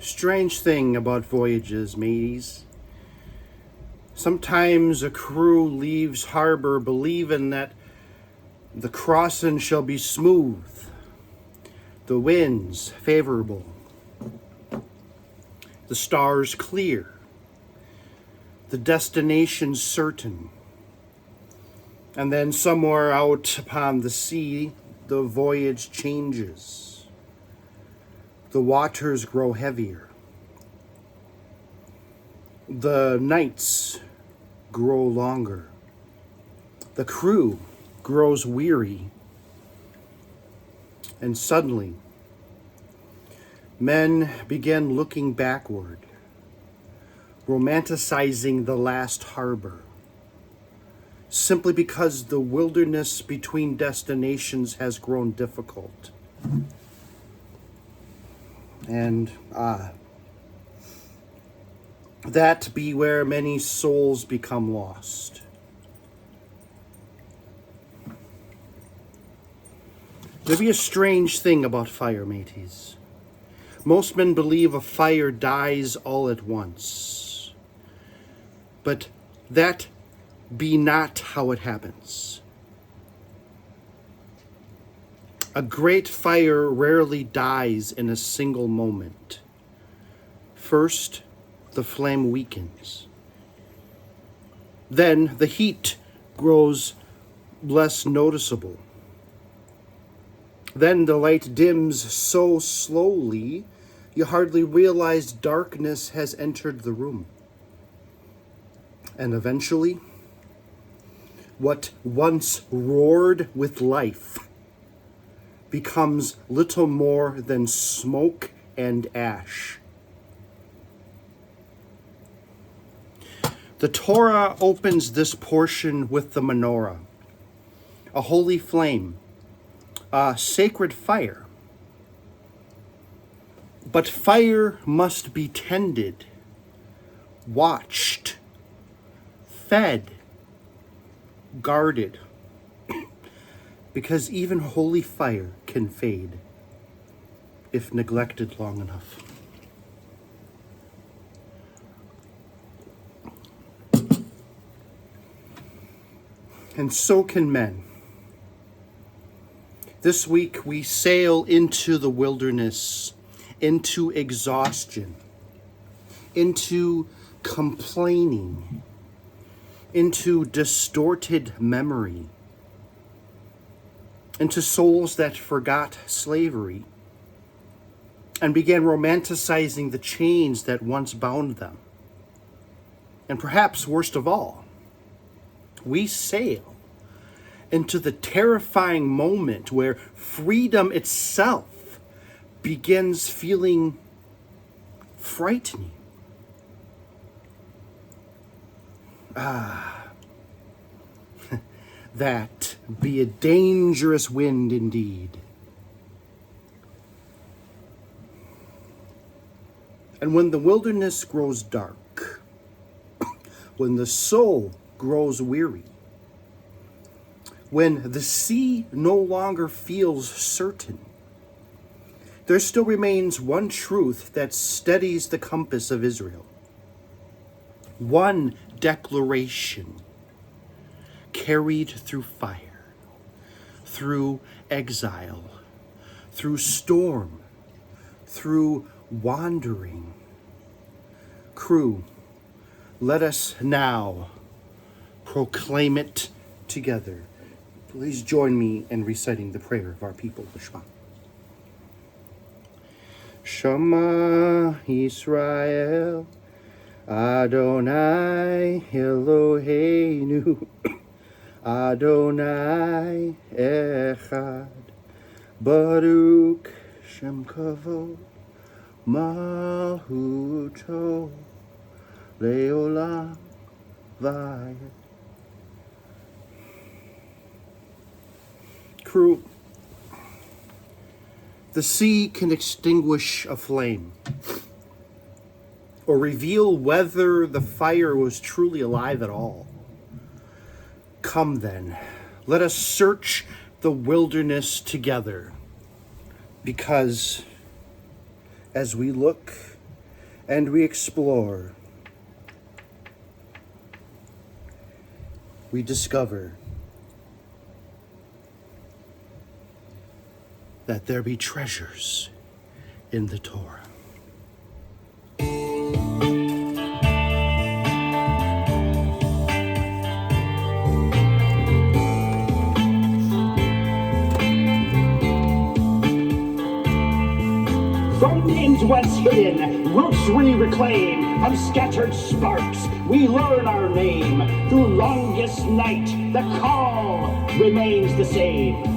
Strange thing about voyages, mateys. Sometimes a crew leaves harbor believing that the crossing shall be smooth, the winds favorable, the stars clear, the destination certain. And then somewhere out upon the sea, the voyage changes. The waters grow heavier. The nights grow longer. The crew grows weary. And suddenly, men begin looking backward, romanticizing the last harbor, simply because the wilderness between destinations has grown difficult. And that be where many souls become lost. There be a strange thing about fire, mateys. Most men believe a fire dies all at once. But that be not how it happens. A great fire rarely dies in a single moment. First, the flame weakens. Then the heat grows less noticeable. Then the light dims so slowly, you hardly realize darkness has entered the room. And eventually, what once roared with life becomes little more than smoke and ash. The Torah opens this portion with the menorah, a holy flame, a sacred fire. But fire must be tended, watched, fed, guarded, because even holy fire can fade if neglected long enough. And so can men. This week we sail into the wilderness, into exhaustion, into complaining, into distorted memory, into souls that forgot slavery and began romanticizing the chains that once bound them. And perhaps worst of all, we sail into the terrifying moment where freedom itself begins feeling frightening. That be a dangerous wind indeed. And when the wilderness grows dark, when the soul grows weary, when the sea no longer feels certain, there still remains one truth that steadies the compass of Israel. One declaration carried through fire, through exile, through storm, through wandering. Crew, let us now proclaim it together. Please join me in reciting the prayer of our people, the Shema. Shema Yisrael, Adonai Eloheinu, Adonai Echad, Baruch Shem Kavod, Malchuto, Leolam Vayed. Crew, the sea can extinguish a flame or reveal whether the fire was truly alive at all. Come then, let us search the wilderness together, because as we look and we explore, we discover that there be treasures in the Torah. From names once hidden, roots we reclaim. From scattered sparks, we learn our name. Through longest night, the call remains the same.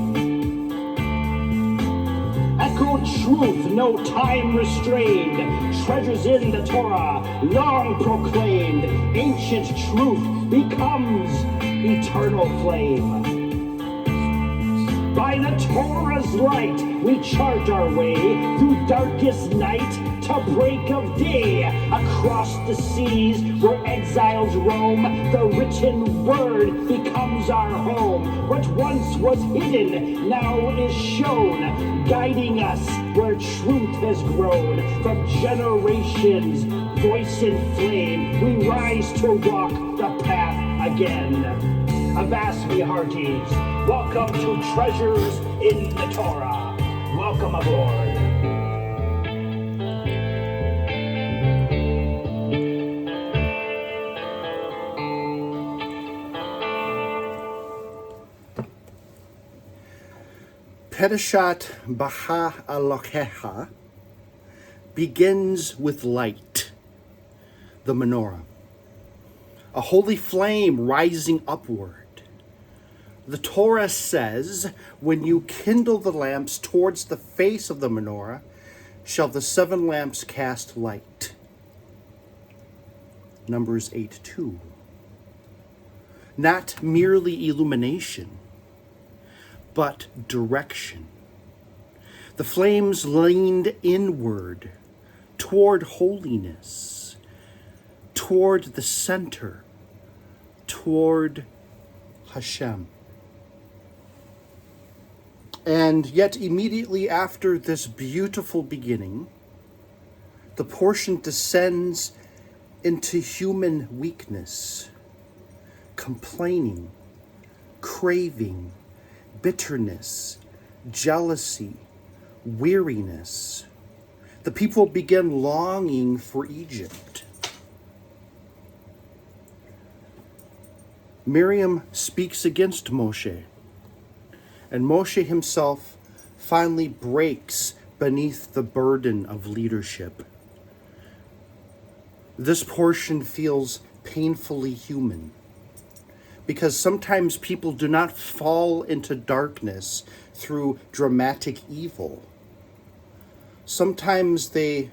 Echo truth, no time restrained. Treasures in the Torah, long proclaimed. Ancient truth becomes eternal flame. By the Torah's light, we chart our way through darkest night to break of day. Across the seas where exiles roam, the written word becomes our home. What once was hidden now is shown, guiding us where truth has grown. From generations, voice in flame, we rise to walk the path again. Avast me hearties, welcome to Treasures in the Torah. Welcome aboard. Parashat Beha'Aloteche begins with light, the menorah, a holy flame rising upward. The Torah says, when you kindle the lamps towards the face of the menorah, shall the 7 lamps cast light. Numbers 8:2. Not merely illumination, but direction. The flames leaned inward, toward holiness, toward the center, toward Hashem. And yet immediately after this beautiful beginning, the portion descends into human weakness, complaining, craving, bitterness, jealousy, weariness. The people begin longing for Egypt. Miriam speaks against Moshe, and Moshe himself finally breaks beneath the burden of leadership. This portion feels painfully human, because sometimes people do not fall into darkness through dramatic evil. Sometimes they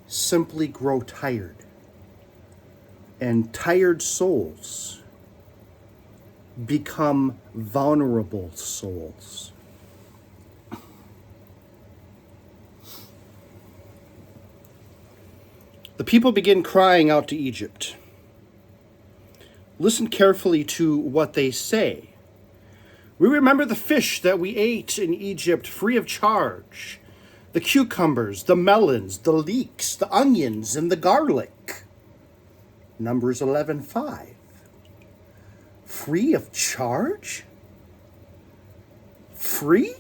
simply grow tired, and tired souls become vulnerable souls. The people begin crying out to Egypt. Listen carefully to what they say. We remember the fish that we ate in Egypt free of charge, the cucumbers, the melons, the leeks, the onions, and the garlic. Numbers 11:5. Free of charge? Free?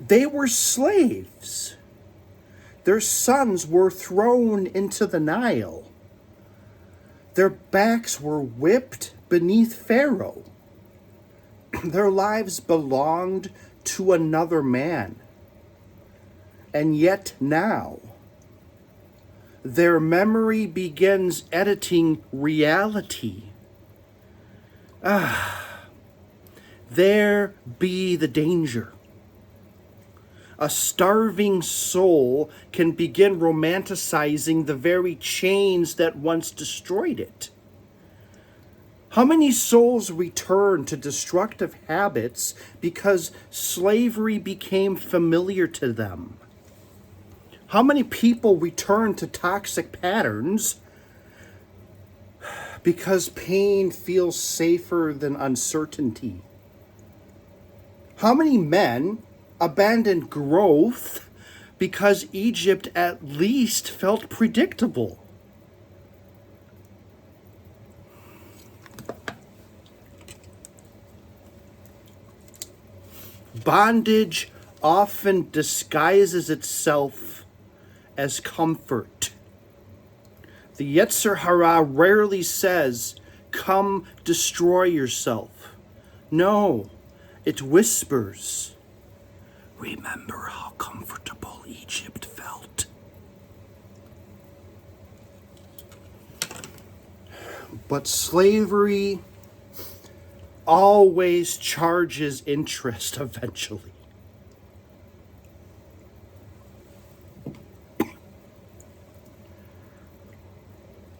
They were slaves. Their sons were thrown into the Nile. Their backs were whipped beneath Pharaoh. Their lives belonged to another man. And yet now, their memory begins editing reality. There be the danger. A starving soul can begin romanticizing the very chains that once destroyed it. How many souls return to destructive habits because slavery became familiar to them? How many people return to toxic patterns because pain feels safer than uncertainty? How many men abandon growth because Egypt at least felt predictable. Bondage often disguises itself as comfort. The Yetzer Hara rarely says, "Come destroy yourself." No, it whispers, "Remember how comfortable Egypt felt." But slavery always charges interest eventually.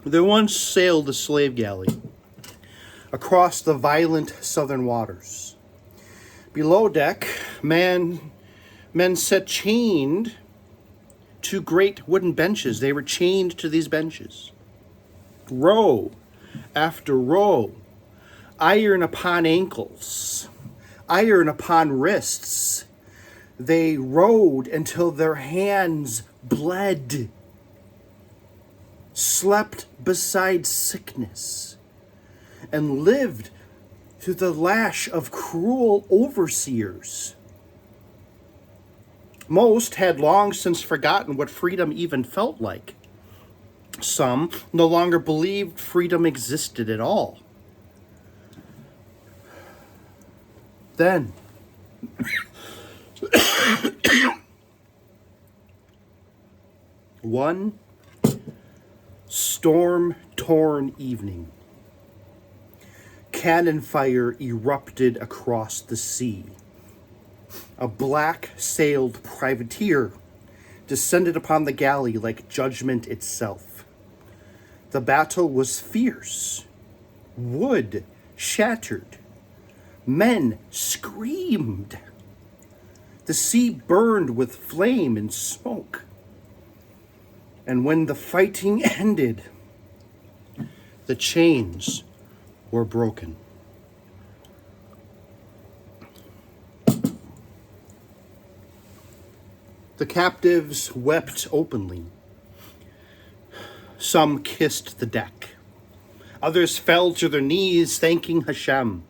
There once sailed a slave galley across the violent southern waters. Below deck, men sat chained to great wooden benches. They were chained to these benches. Row after row, iron upon ankles, iron upon wrists. They rowed until their hands bled, slept beside sickness, and lived through the lash of cruel overseers. Most had long since forgotten what freedom even felt like. Some no longer believed freedom existed at all. Then, one storm-torn evening, cannon fire erupted across the sea. A black-sailed privateer descended upon the galley like judgment itself. The battle was fierce. Wood shattered. Men screamed. The sea burned with flame and smoke. And when the fighting ended, the chains were broken. The captives wept openly. Some kissed the deck. Others fell to their knees, thanking Hashem.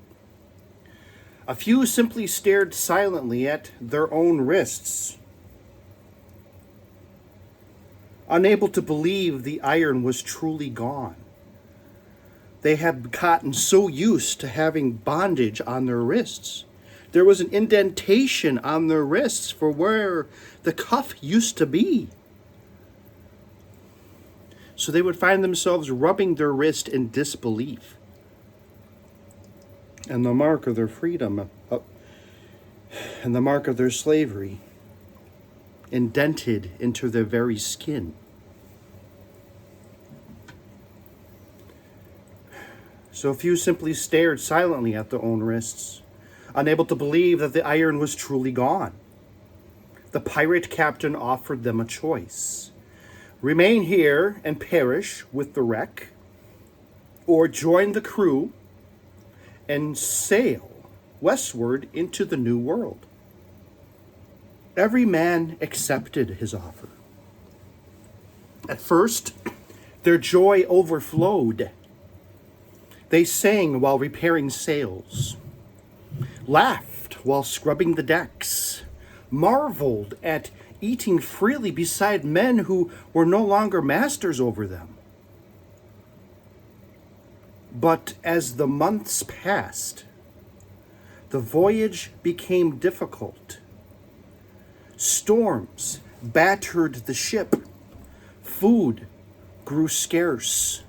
A few simply stared silently at their own wrists, unable to believe the iron was truly gone. They had gotten so used to having bondage on their wrists. There was an indentation on their wrists for where the cuff used to be. So they would find themselves rubbing their wrist in disbelief. And the mark of their freedom, and the mark of their slavery, indented into their very skin. So a few simply stared silently at their own wrists, unable to believe that the iron was truly gone. The pirate captain offered them a choice: remain here and perish with the wreck, or join the crew and sail westward into the new world. Every man accepted his offer. At first, their joy overflowed. They sang while repairing sails, laughed while scrubbing the decks, marveled at eating freely beside men who were no longer masters over them. But as the months passed, the voyage became difficult. Storms battered the ship. Food grew scarce.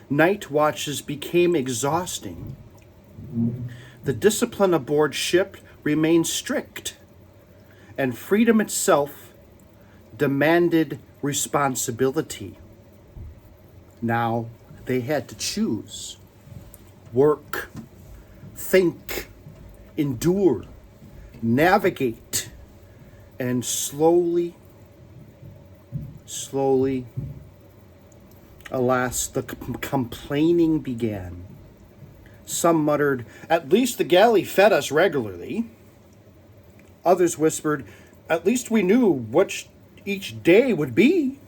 Night watches became exhausting. The discipline aboard ship remained strict, and freedom itself demanded responsibility. Now they had to choose: work, think, endure, navigate, and slowly, alas, the complaining began. Some muttered, "At least the galley fed us regularly." Others whispered, At least we knew what each day would be.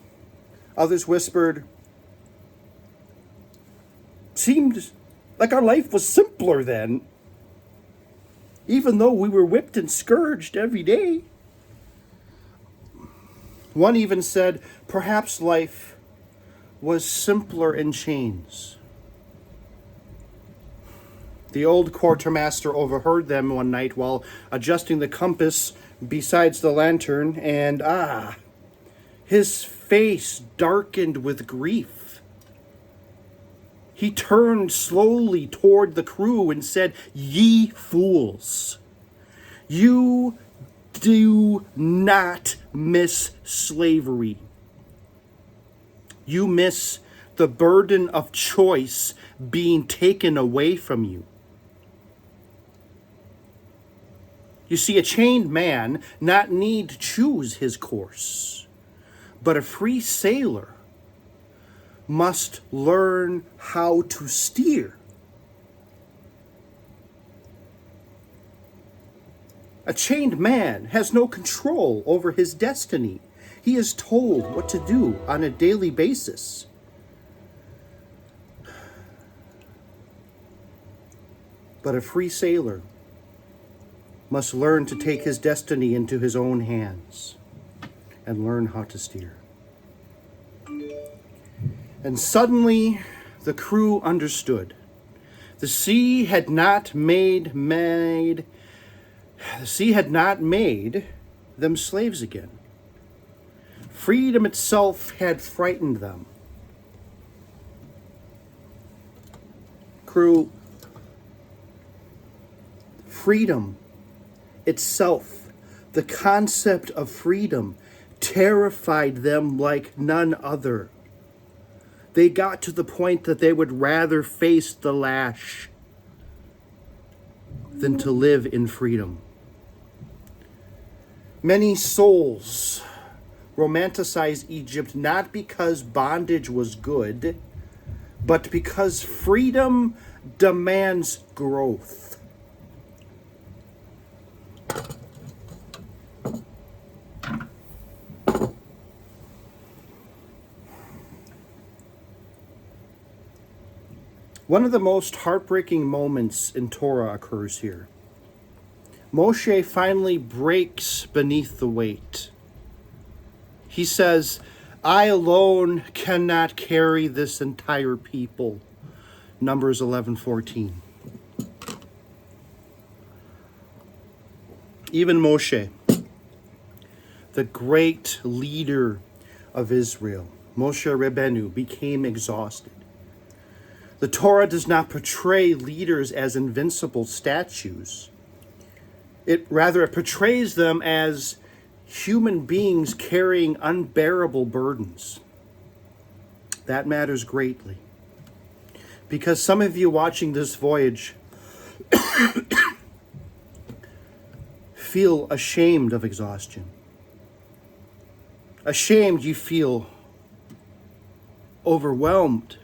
Others whispered, seemed like our life was simpler then, even though we were whipped and scourged every day. One even said, perhaps life was simpler in chains. The old quartermaster overheard them one night while adjusting the compass besides the lantern, and his face darkened with grief. He turned slowly toward the crew and said, "Ye fools, you do not miss slavery. You miss the burden of choice being taken away from you. You see, a chained man not need to choose his course, but a free sailor must learn how to steer. A chained man has no control over his destiny. He is told what to do on a daily basis. But a free sailor must learn to take his destiny into his own hands and learn how to steer." And suddenly the crew understood. The sea had not made them slaves again. Freedom itself had frightened them. Crew, freedom itself, the concept of freedom, terrified them like none other. They got to the point that they would rather face the lash than to live in freedom. Many souls romanticize Egypt not because bondage was good, but because freedom demands growth. One of the most heartbreaking moments in Torah occurs here. Moshe finally breaks beneath the weight. He says, "I alone cannot carry this entire people." Numbers 11:14. Even Moshe, the great leader of Israel, Moshe Rabbeinu, became exhausted. The Torah does not portray leaders as invincible statues. It portrays them as human beings carrying unbearable burdens. That matters greatly, because some of you watching this voyage feel ashamed of exhaustion. Ashamed, you feel overwhelmed.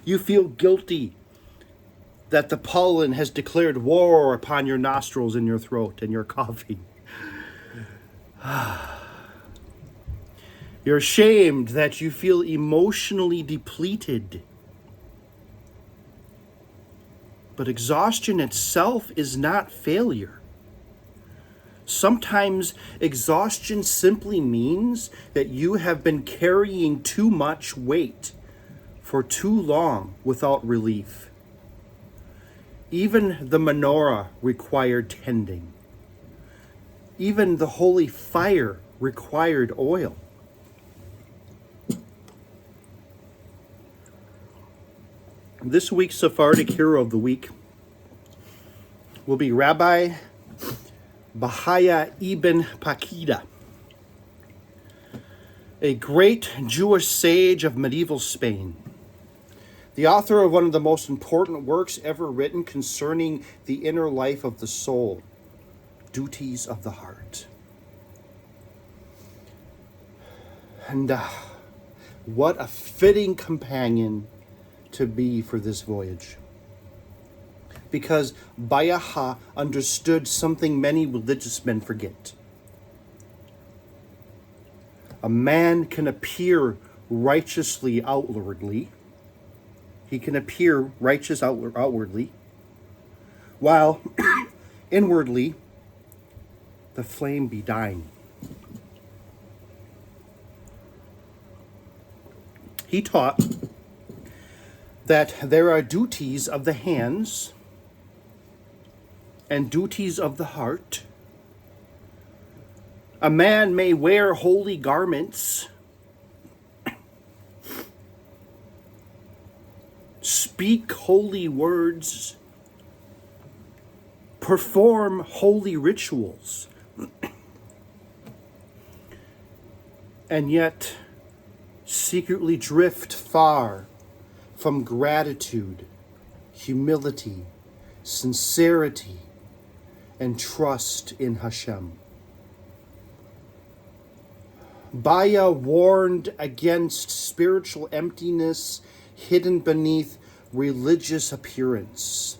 You feel guilty that the pollen has declared war upon your nostrils and your throat and your coughing. You're ashamed that you feel emotionally depleted. But exhaustion itself is not failure. Sometimes exhaustion simply means that you have been carrying too much weight for too long without relief. Even the menorah required tending. Even the holy fire required oil. This week's Sephardic hero of the week will be Rabbi Bahaya ibn Pakida, a great Jewish sage of medieval Spain. The author of one of the most important works ever written concerning the inner life of the soul, Duties of the Heart. And what a fitting companion to be for this voyage. because Bayaha understood something many religious men forget. A man can appear righteously outwardly. He can appear righteous outwardly, while inwardly the flame be dying. He taught that there are duties of the hands and duties of the heart. A man may wear holy garments, speak holy words, perform holy rituals, and yet secretly drift far from gratitude, humility, sincerity, and trust in Hashem. Baya warned against spiritual emptiness hidden beneath religious appearance.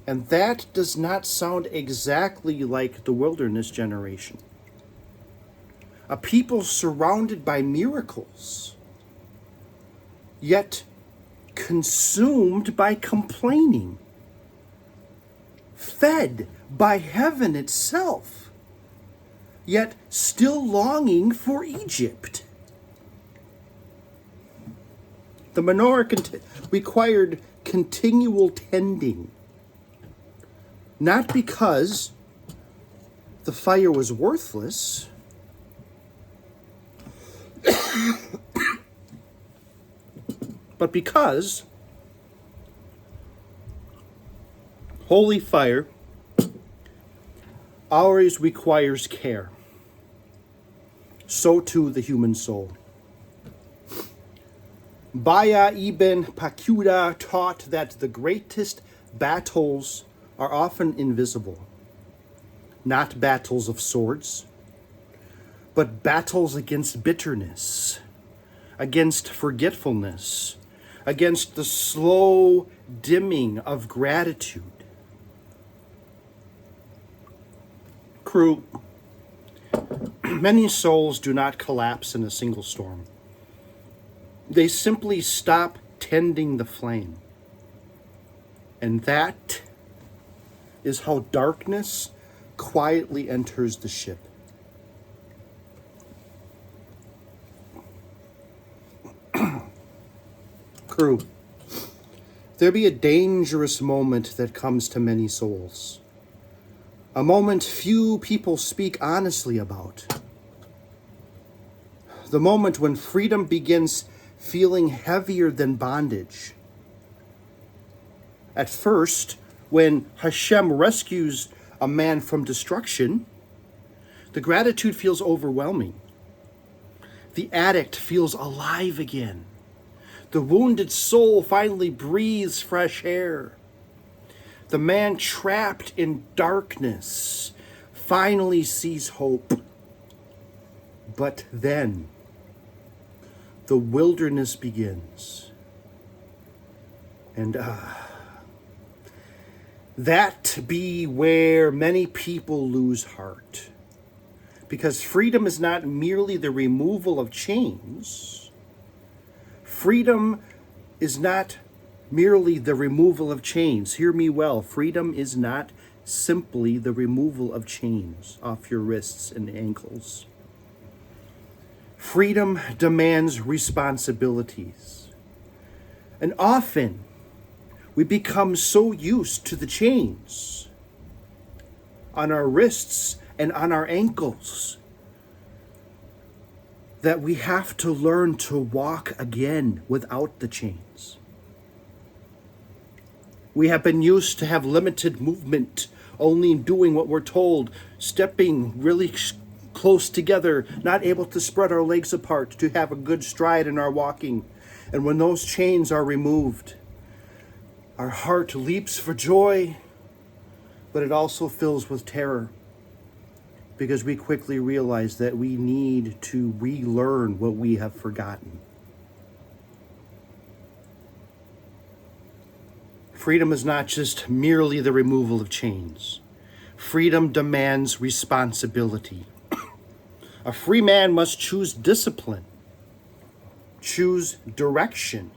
And that does not sound exactly like the wilderness generation. A people surrounded by miracles, yet consumed by complaining, fed by heaven itself, yet still longing for Egypt. The menorah required continual tending, not because the fire was worthless, but because holy fire always requires care. So too the human soul. Baya ibn Pakuda taught that the greatest battles are often invisible. Not battles of swords, but battles against bitterness, against forgetfulness, against the slow dimming of gratitude. Crew, many souls do not collapse in a single storm. They simply stop tending the flame. And that is how darkness quietly enters the ship. Crew, there be a dangerous moment that comes to many souls. A moment few people speak honestly about. The moment when freedom begins feeling heavier than bondage. At first, when Hashem rescues a man from destruction, the gratitude feels overwhelming. The addict feels alive again. The wounded soul finally breathes fresh air. The man trapped in darkness finally sees hope. But then, the wilderness begins. And that be where many people lose heart. Because freedom is not merely the removal of chains. Freedom is not merely the removal of chains. Hear me well. Freedom is not simply the removal of chains off your wrists and ankles. Freedom demands responsibilities. And often, we become so used to the chains on our wrists and on our ankles that we have to learn to walk again without the chains. We have been used to have limited movement, only doing what we're told, stepping really close together, not able to spread our legs apart, to have a good stride in our walking. And when those chains are removed, our heart leaps for joy, but it also fills with terror, because we quickly realize that we need to relearn what we have forgotten. Freedom is not just merely the removal of chains. Freedom demands responsibility. A free man must choose discipline, choose direction,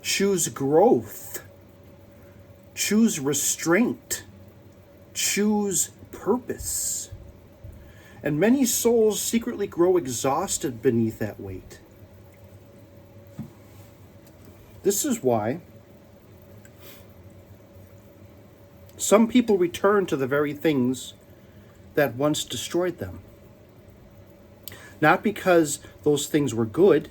choose growth, choose restraint, choose purpose. And many souls secretly grow exhausted beneath that weight. This is why some people return to the very things that once destroyed them. Not because those things were good,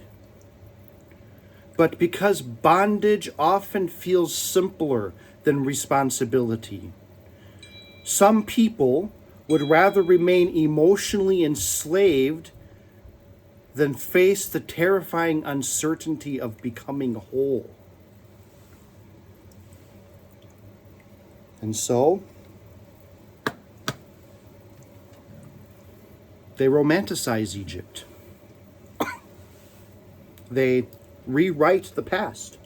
but because bondage often feels simpler than responsibility. Some people would rather remain emotionally enslaved than face the terrifying uncertainty of becoming whole. And so, they romanticize Egypt. They rewrite the past.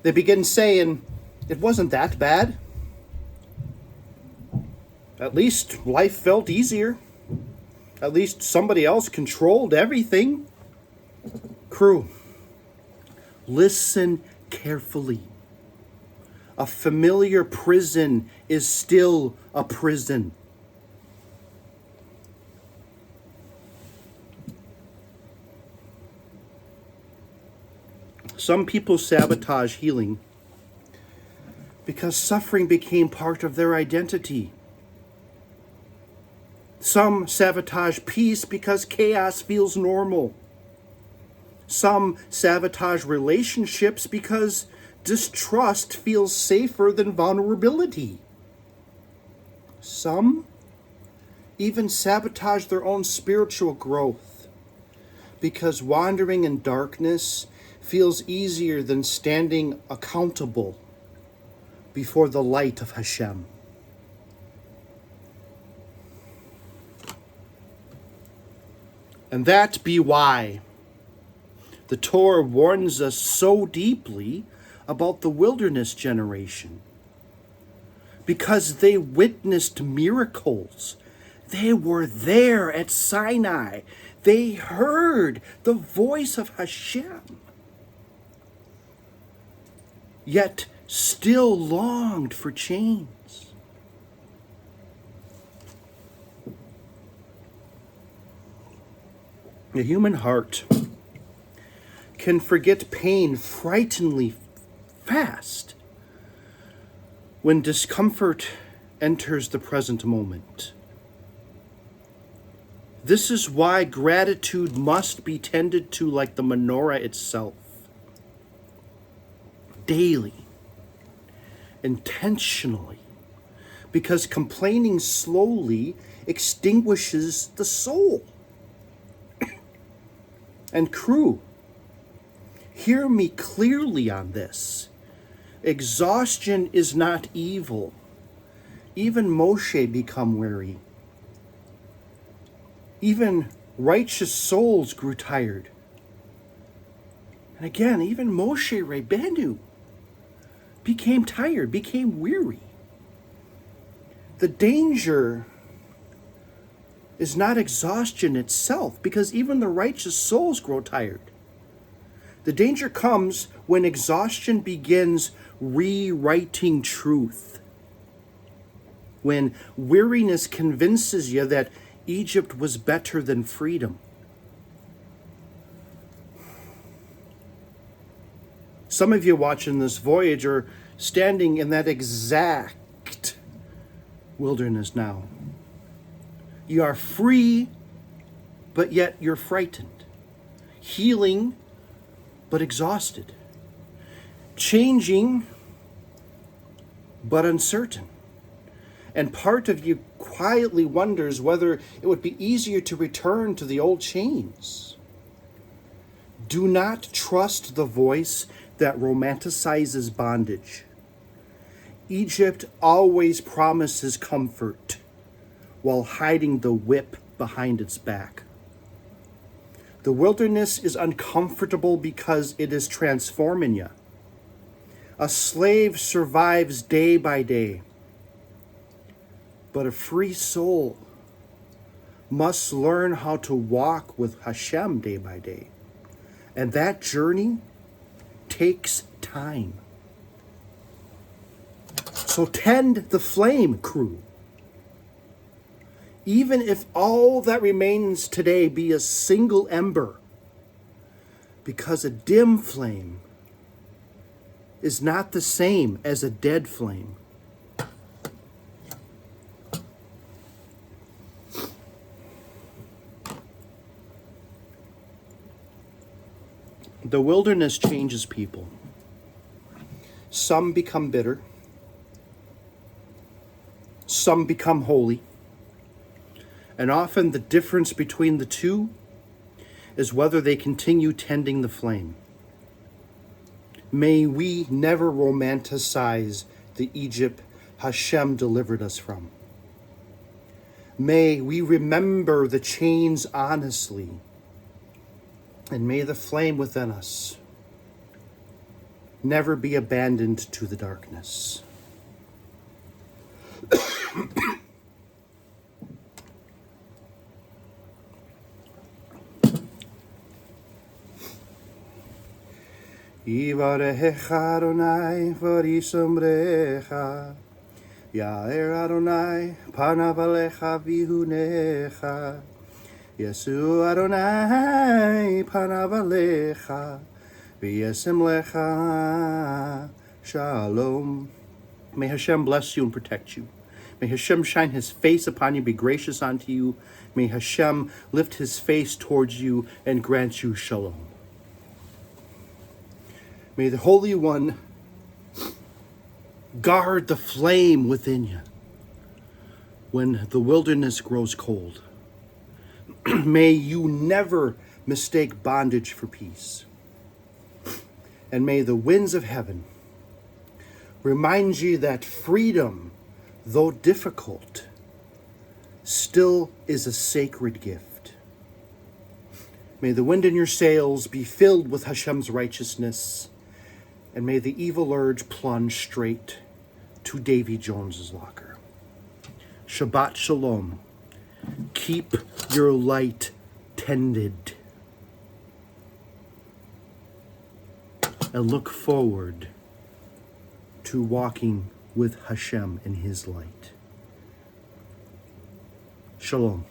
They begin saying, it wasn't that bad. At least life felt easier. At least somebody else controlled everything. Crew, listen carefully. A familiar prison is still a prison. Some people sabotage healing because suffering became part of their identity. Some sabotage peace because chaos feels normal. Some sabotage relationships because distrust feels safer than vulnerability. Some even sabotage their own spiritual growth because wandering in darkness feels easier than standing accountable before the light of Hashem. And that be why the Torah warns us so deeply about the wilderness generation. Because they witnessed miracles. They were there at Sinai. They heard the voice of Hashem. Yet still longed for chains. The human heart can forget pain frighteningly fast when discomfort enters the present moment. This is why gratitude must be tended to like the menorah itself. Daily, intentionally, because complaining slowly extinguishes the soul. And crew, hear me clearly on this. Exhaustion is not evil. Even Moshe became weary. Even righteous souls grew tired. And again, even Moshe Rabbeinu became tired, became weary. The danger is not exhaustion itself, because even the righteous souls grow tired. The danger comes when exhaustion begins rewriting truth. When weariness convinces you that Egypt was better than freedom. Some of you watching this voyage are standing in that exact wilderness now. You are free, but yet you're frightened. Healing, but exhausted. Changing, but uncertain. And part of you quietly wonders whether it would be easier to return to the old chains. Do not trust the voice that romanticizes bondage. Egypt always promises comfort while hiding the whip behind its back. The wilderness is uncomfortable because it is transforming you. A slave survives day by day, but a free soul must learn how to walk with Hashem day by day. And that journey takes time. So tend the flame, crew. Even if all that remains today be a single ember, because a dim flame is not the same as a dead flame. The wilderness changes people. Some become bitter. Some become holy. And often the difference between the two is whether they continue tending the flame. May we never romanticize the Egypt Hashem delivered us from. May we remember the chains honestly, and may the flame within us never be abandoned to the darkness. Yivarecha Adonai v'yisomerecha, Ya'er Adonai panav alecha v'yihunecha, Yesu Adonai panav alecha v'yasem lecha shalom. May Hashem bless you and protect you. May Hashem shine his face upon you, be gracious unto you. May Hashem lift his face towards you and grant you shalom. May the Holy One guard the flame within you when the wilderness grows cold. May you never mistake bondage for peace. And may the winds of heaven remind you that freedom, though difficult, still is a sacred gift. May the wind in your sails be filled with Hashem's righteousness, and may the evil urge plunge straight to Davy Jones's locker. Shabbat Shalom. Keep your light tended. And look forward to walking with Hashem in his light. Shalom.